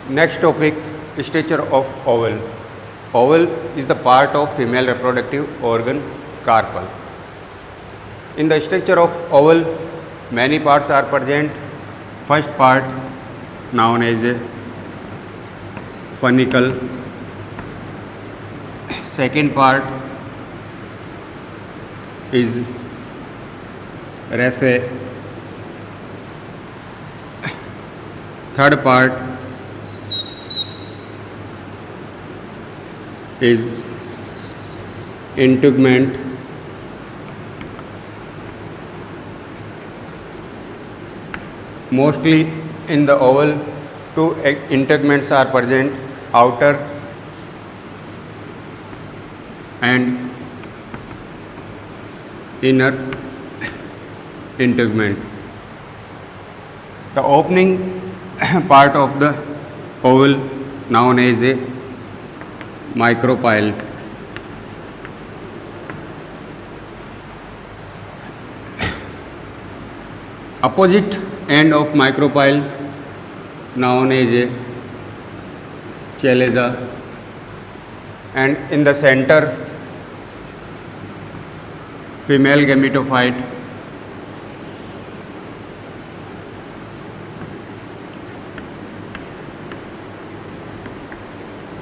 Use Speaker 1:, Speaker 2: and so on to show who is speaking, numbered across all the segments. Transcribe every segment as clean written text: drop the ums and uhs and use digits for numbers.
Speaker 1: Next topic, structure of oval. Oval is the part of female reproductive organ carpal. In the structure of oval, many parts are present. First part known as a funicle. Second part is raphe. Third part is integument. Mostly in the oval, two integuments are present, outer and inner integument. The opening part of the oval known as a micropyle. Opposite end of micropyle known as a chalaza, and in the center female gametophyte.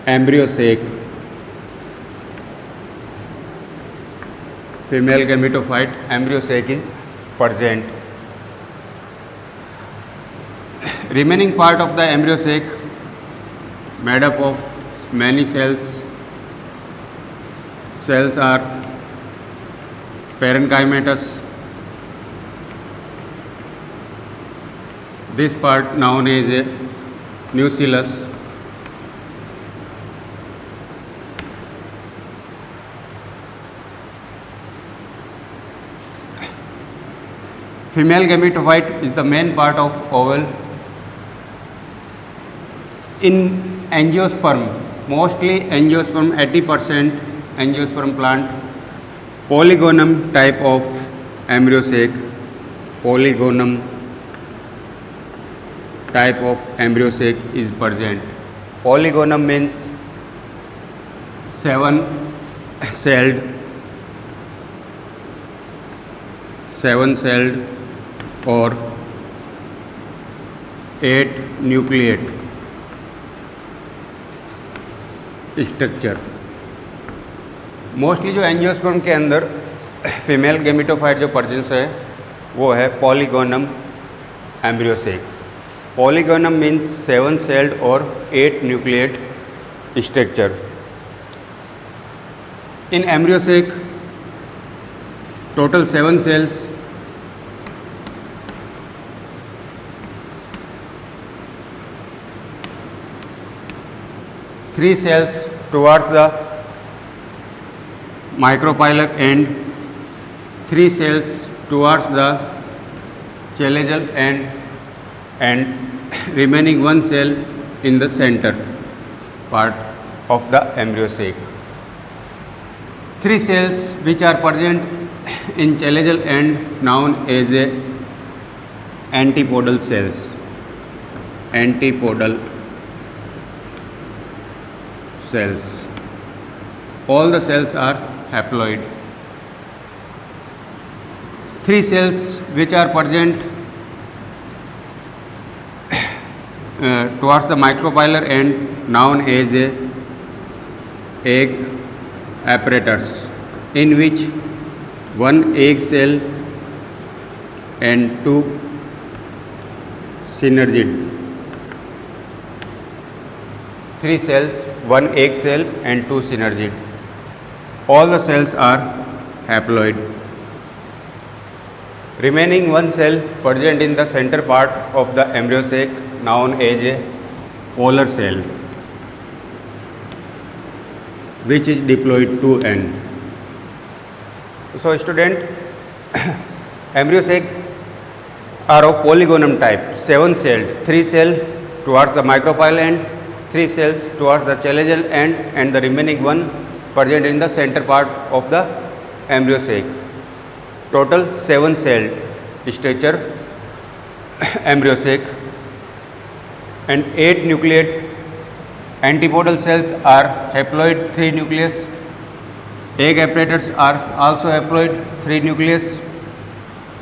Speaker 1: Embryo sac. Female gametophyte embryo sac is present. Remaining part of the embryo sac made up of many cells. Cells are parenchymatous. This part known as a nucellus. Female gametophyte is the main part of oval. In angiosperm, mostly angiosperm, 80% angiosperm plant, polygonum type of embryo sac. Polygonum type of embryo sac is present. Polygonum means 7-celled or 8-nucleate structure. Mostly जो angiosperm के अंदर female gametophyte जो presence है वो है polygonum embryo sac. Polygonum means 7-celled और 8-nucleate structure. In embryo sac total 7 cells. 3 cells towards the micropylar end, 3 cells towards the chalazal end, and remaining 1 cell in the center part of the embryo sac. 3 cells which are present in chalazal end known as a antipodal cells. Antipodal cells. All the cells are haploid. 3 cells which are present towards the micropylar end known as a egg apparatus, in which 1 egg cell and 2 synergid. 3 cells, 1 egg cell and 2 synergid. All the cells are haploid. Remaining 1 cell present in the center part of the embryo sac known as a polar cell, which is diploid to end. So student, embryo sac are of polygonum type, 7-celled, 3 cell towards the micropyle end, 3 cells towards the chalazal end, and the remaining 1 present in the center part of the embryo sac. Total 7-celled structure embryo sac and 8 nucleate Antipodal cells are haploid 3 nucleus. Egg apparatus are also haploid 3 nucleus,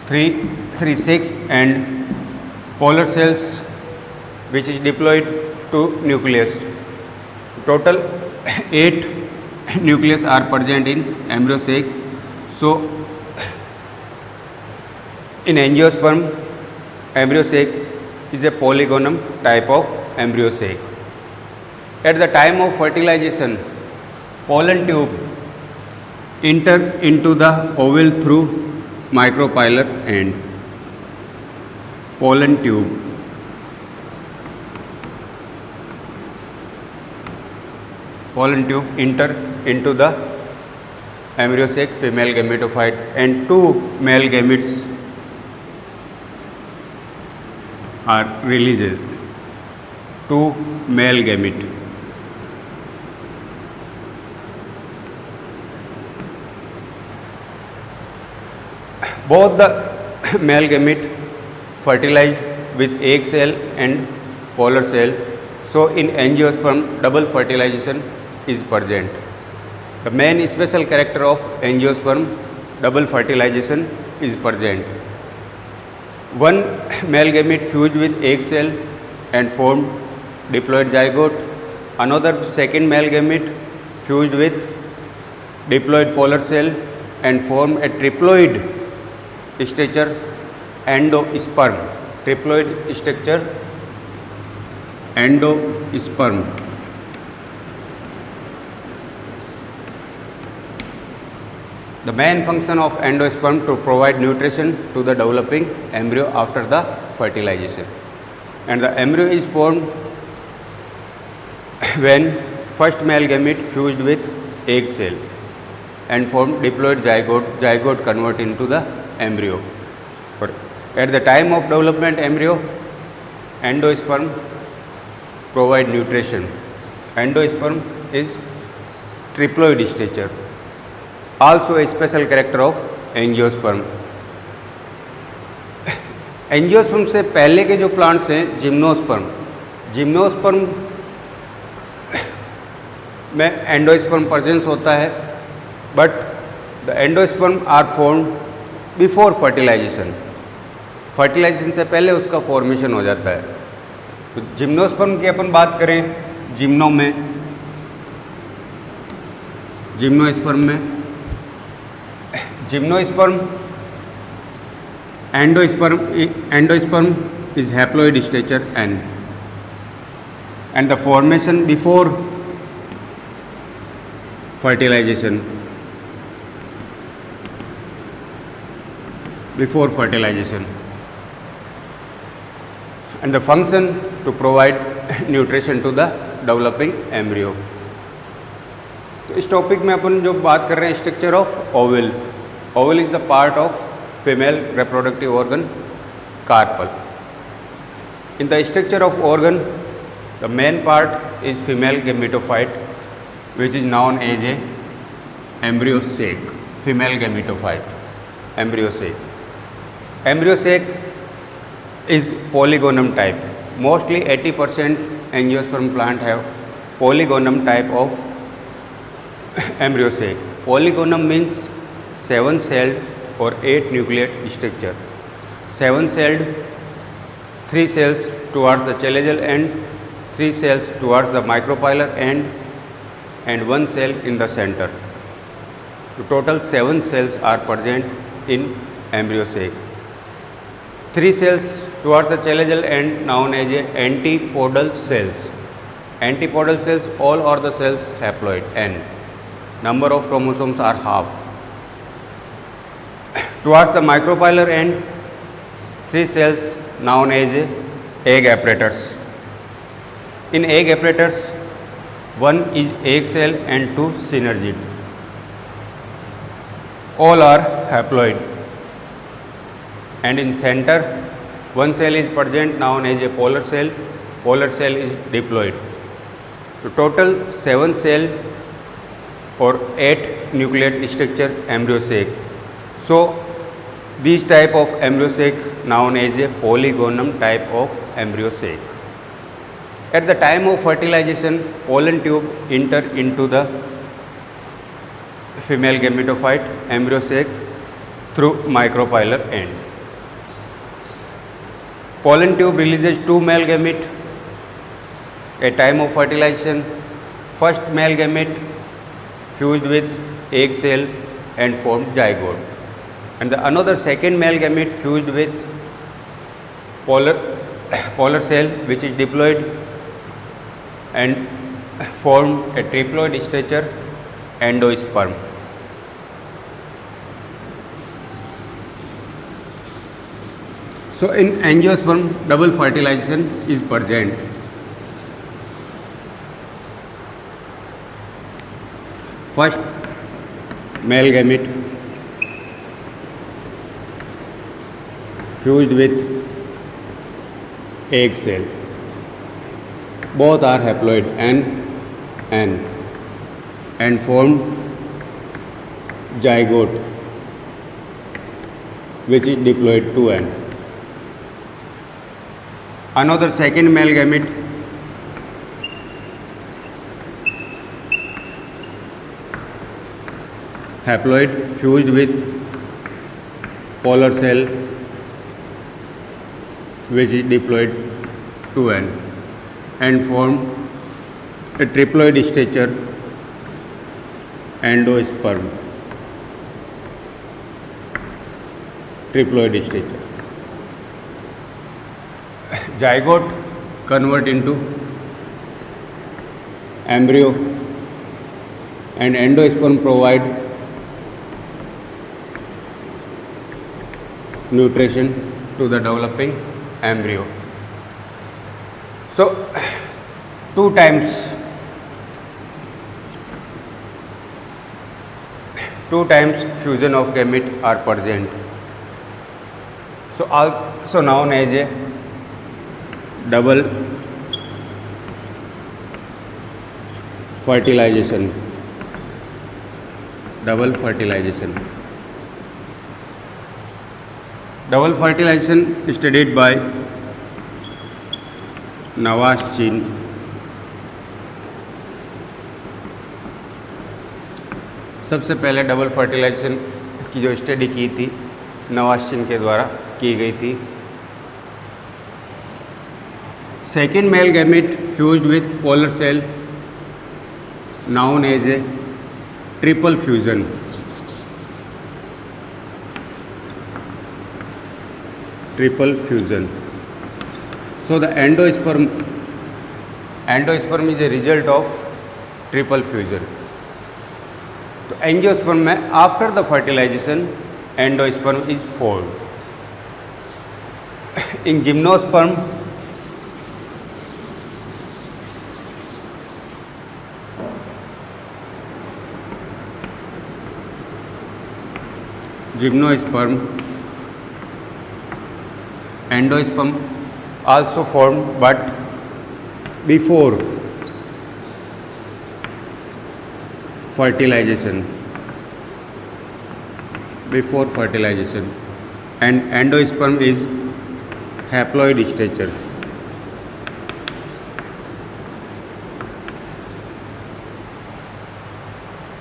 Speaker 1: 3, 6, and polar cells which is diploid 2 nucleus. Total 8 nucleus are present in embryo sac. So in angiosperm, embryo sac is a polygonum type of embryo sac. At the time of fertilization, pollen tube enter into the ovule through micropylar end. Pollen tube. Pollen tube enter into the embryo sac female gametophyte, and 2 male gametes are released. 2 male gamete. Both the male gamete fertilized with egg cell and polar cell. So in angiosperm, double fertilization is present. The main special character of angiosperm, double fertilization is present. One male gamete fused with egg cell and formed diploid zygote. Another second male gamete fused with diploid polar cell and formed a triploid structure, endosperm. Triploid structure, endosperm. The main function of endosperm to provide nutrition to the developing embryo after the fertilization. And the embryo is formed when first male gamete fused with egg cell and formed diploid zygote. Zygote convert into the embryo. But at the time of development embryo, endosperm provide nutrition. Endosperm is triploid structure. Also a special character of angiosperm. Angiosperm से पहले के जो plants हैं gymnosperm, gymnosperm में endosperm presence होता है, but the endosperm are formed before fertilisation. Fertilisation से पहले उसका फॉर्मेशन हो जाता है. तो जिम्नोस्पर्म की अपन बात करें, जिम्नोस्पर्म में gymnosperm endosperm is haploid structure and the formation before fertilization. And the function to provide nutrition to the developing embryo. तो इस टॉपिक में अपन जो बात कर रहे हैं structure of Oval. Oval is the part of female reproductive organ, carpel. In the structure of organ, the main part is female gametophyte, which is known as a embryo sac. Female gametophyte, embryo sac. Embryo sac is polygonum type. Mostly 80% angiosperm plant have polygonum type of embryo sac. Polygonum means 7-celled or 8 nucleate structure. 7-celled, 3 cells towards the chalazial end, 3 cells towards the micropylar end, and 1 cell in the center. So total 7 cells are present in embryo sac. 3 cells towards the chalazial end known as antipodal cells. Antipodal cells, all are the cells haploid, N. Number of chromosomes are half. Towards the micropylar end, 3 cells known as egg apparatus. In egg apparatus, 1 is egg cell and 2 synergid. All are haploid. And in center, 1 cell is present known as a polar cell. Polar cell is diploid. So total 7 cell or 8 nucleate structure embryo sac. So these type of embryo sac known as a polygonum type of embryo sac. At the time of fertilization, pollen tube enter into the female gametophyte embryo sac through micropylar end. Pollen tube releases two male gamete. At time of fertilization, first male gamete fused with egg cell and formed zygote, and another second male gamete fused with polar cell which is diploid and formed a triploid stature endosperm. So in angiosperm, double fertilization is present. First male gamete fused with egg cell. Both are haploid N and formed zygote which is diploid 2N. Another second male gamete haploid fused with polar cell which is diploid 2N and formed a triploid stature endosperm. Triploid stature. Zygote convert into embryo and endosperm provide nutrition to the developing embryo. So, two times fusion of gamete are present. So, also known as a double fertilization. Double fertilization. Double fertilization studied by नवाश्चिन. सबसे पहले double fertilisation की जो study की थी नवाश्चिन के द्वारा की गई थी. Second male gamete fused with polar cell known as a triple fusion. Triple fusion. So the endosperm is a result of triple fusion. तो एंजियोस्पर्म में after the fertilisation endosperm is formed. In gymnosperm endosperm also formed, but before fertilization, and endosperm is haploid stature.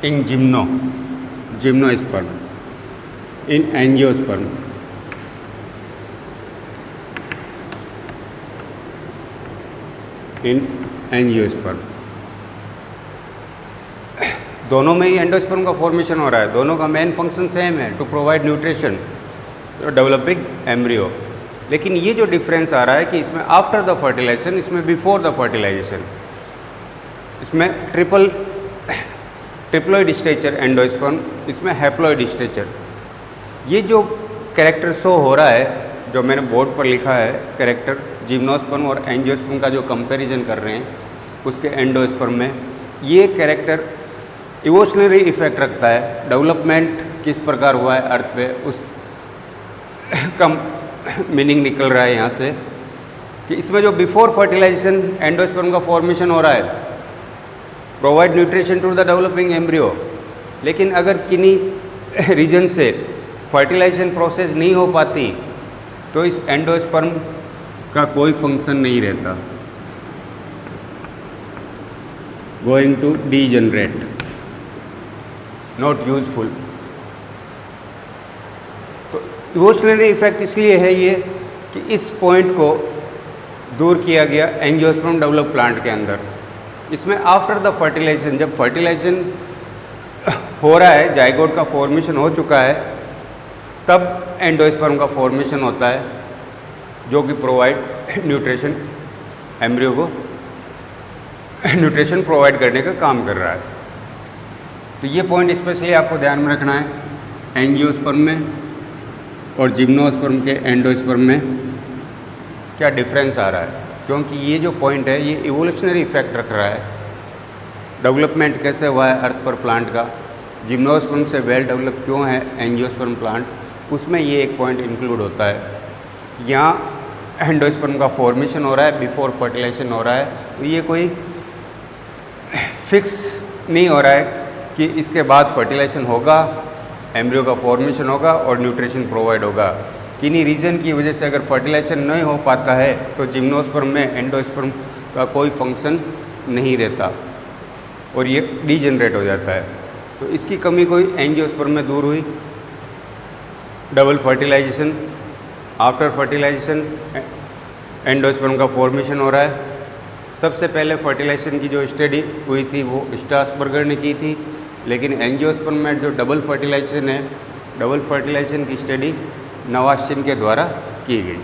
Speaker 1: In gymnosperm, in angiosperm, दोनों में ही endosperm का formation हो रहा है. दोनों का मेन फंक्शन सेम है, to provide nutrition developing embryo. लेकिन ये जो डिफरेंस आ रहा है कि इसमें आफ्टर द फर्टिलाइजेशन, इसमें बिफोर द फर्टिलाइजेशन. इसमें ट्रिप्लॉइड स्ट्रक्चर एंडोस्पर्म, इसमें हैप्लॉइड स्ट्रक्चर. ये जो कैरेक्टर शो हो रहा है, जो मैंने बोर्ड पर लिखा है कैरेक्टर, जिम्नोस्पर्म और एंजियोस्पर्म का जो कंपैरिजन कर रहे हैं उसके एंडोस्पर्म में, ये कैरेक्टर इवोल्यूशनरी इफेक्ट रखता है. डेवलपमेंट किस प्रकार हुआ है अर्थ पे, उस कम मीनिंग निकल रहा है यहाँ से कि इसमें जो बिफोर फर्टिलाइजेशन एंडोस्पर्म का फॉर्मेशन हो रहा है, provide nutrition to the developing embryo. लेकिन अगर किन्हीं रीजन से फर्टिलाइजेशन प्रोसेस नहीं हो पाती तो इस एंडोस्पर्म का कोई फंक्शन नहीं रहता. going to degenerate, not useful. तो इवोल्यूशनरी इफेक्ट इसलिए है ये कि इस पॉइंट को दूर किया गया एंजियोस्पर्म डेवलप प्लांट के अंदर। इसमें आफ्टर द फर्टिलाइजेशन, जब फर्टिलाइजेशन हो रहा है, जाइगोट का फॉर्मेशन हो चुका है, तब एंडोस्पर्म का फॉर्मेशन होता है जो कि प्रोवाइड न्यूट्रिशन, एम्ब्रियो को न्यूट्रिशन प्रोवाइड करने का काम कर रहा है। तो ये पॉइंट स्पेशली आपको ध्यान में रखना है। एंजियोस्पर्म में और जिम्नोस्पर्म के एंडोस्पर्म में क्या डिफरेंस आ रहा है, क्योंकि ये जो पॉइंट है ये इवोल्यूशनरी इफेक्ट रख रहा है। डेवलपमेंट कैसे हुआ है अर्थ पर प्लांट का, जिम्नोस्पर्म से वेल डेवलप क्यों है एंजियोस्पर्म प्लांट, उसमें ये एक पॉइंट इंक्लूड होता है। यहाँ एंडोस्पर्म का फॉर्मेशन हो रहा है, बिफोर फर्टिलाइजेशन हो रहा है, तो ये कोई फिक्स नहीं हो रहा है कि इसके बाद फर्टिलाइजेशन होगा, एम्ब्रियो का फॉर्मेशन होगा और न्यूट्रिशन प्रोवाइड होगा। किन्हीं रीज़न की वजह से अगर फर्टिलाइजेशन नहीं हो पाता है तो जिम्नोस्पर्म में एंडोस्पर्म का कोई फंक्शन नहीं रहता और ये डीजनरेट हो जाता है। तो इसकी कमी कोई एंजियोस्पर्म में दूर हुई। Double fertilisation, after fertilisation endosperm का फॉर्मेशन हो रहा है। सबसे पहले फर्टिलाइजेशन की जो स्टडी हुई थी वो स्ट्रासबर्गर ने की थी, लेकिन एंजियोस्पर्म में जो डबल फर्टिलाइजेशन है, डबल फर्टिलाइजेशन की स्टडी नवाश्चिन के द्वारा की गई।